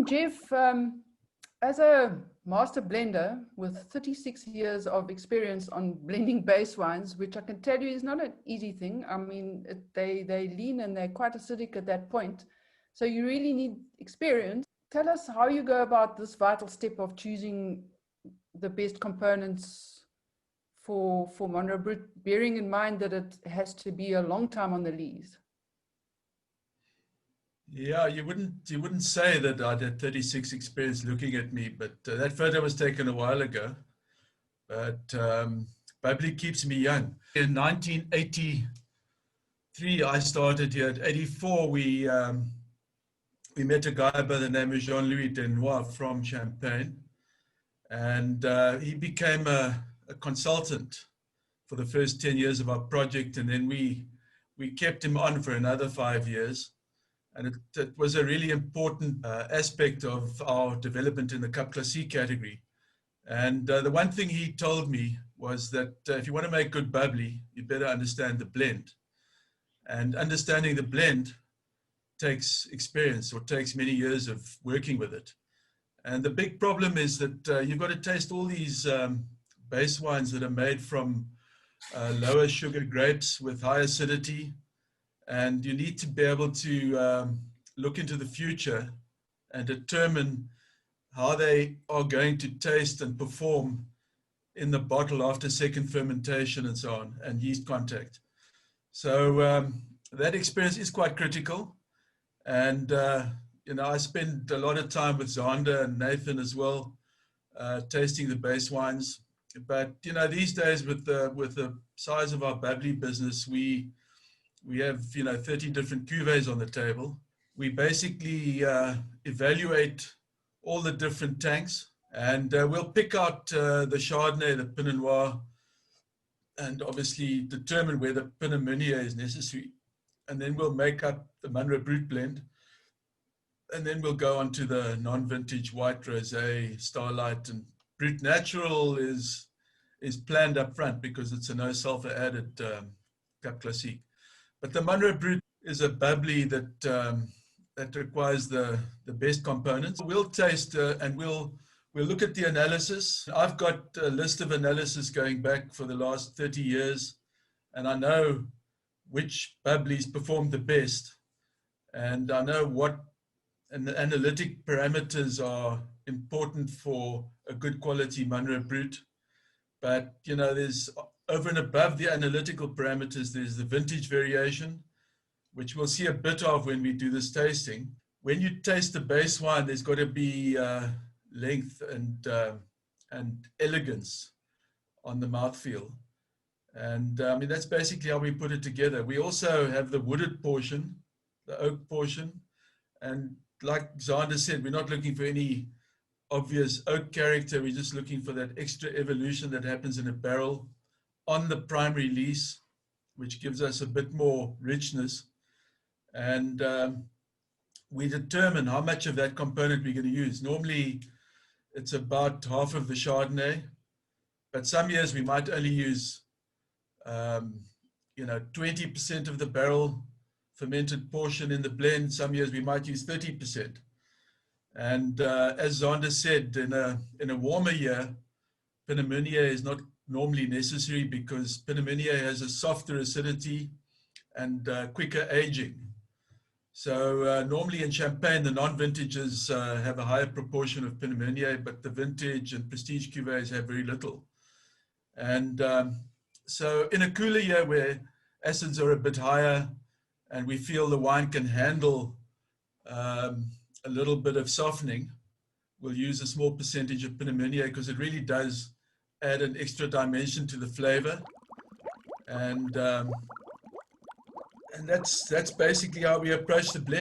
Jeff, as a master blender with 36 years of experience on blending base wines, which I can tell you is not an easy thing. I mean, they lean and they're quite acidic at that point. So you really need experience. Tell us how you go about this vital step of choosing the best components for Monro Brut, bearing in mind that it has to be a long time on the lees. Yeah, you wouldn't say that I had 36 experience looking at me, but that photo was taken a while ago. But bubbly keeps me young. In 1983, I started here. At 84, we met a guy by the name of Jean-Louis Denois from Champagne, and he became a consultant for the first 10 years of our project, and then we kept him on for another 5 years. And it was a really important aspect of our development in the Cap Classique category. And the one thing he told me was that if you want to make good bubbly, you better understand the blend. And understanding the blend takes experience, or takes many years of working with it. And the big problem is that you've got to taste all these base wines that are made from lower sugar grapes with high acidity. And you need to be able to look into the future and determine how they are going to taste and perform in the bottle after second fermentation and so on, and yeast contact. So that experience is quite critical. And you know, I spend a lot of time with Zander and Nathan as well, tasting the base wines. But you know, these days with the size of our bubbly business, we have, you know, 30 different cuvées on the table. We basically evaluate all the different tanks, and we'll pick out the Chardonnay, the Pinot Noir, and obviously determine whether Pinot Meunier is necessary. And then we'll make up the Monro Brut blend. And then we'll go on to the non-vintage white rosé, Starlight, and Brut Natural is planned up front because it's a no sulfur added Cap Classique. But the Monro Brut is a bubbly that that requires the best components. We'll taste and we'll look at the analysis. I've got a list of analysis going back for the last 30 years, and I know which bubblies perform the best, and I know what analytic parameters are important for a good quality Monro Brut. But you know, there's over and above the analytical parameters, there's the vintage variation, which we'll see a bit of when we do this tasting. When you taste the base wine, there's got to be length and elegance on the mouthfeel. And I mean, that's basically how we put it together. We also have the wooded portion, the oak portion. And like Zander said, we're not looking for any obvious oak character. We're just looking for that extra evolution that happens in a barrel on the primary lees, which gives us a bit more richness. And we determine how much of that component we're going to use. Normally, it's about half of the Chardonnay, but some years we might only use, you know, 20% of the barrel fermented portion in the blend. Some years we might use 30%. And as Zander said, in a warmer year, Pinot Meunier is not normally necessary because Pinot Meunier has a softer acidity and quicker aging. So normally in Champagne, the non-vintages have a higher proportion of Pinot Meunier, but the vintage and prestige cuvées have very little. And so in a cooler year where acids are a bit higher and we feel the wine can handle a little bit of softening, we'll use a small percentage of Pinot Meunier because it really does add an extra dimension to the flavor. And that's basically how we approach the blend.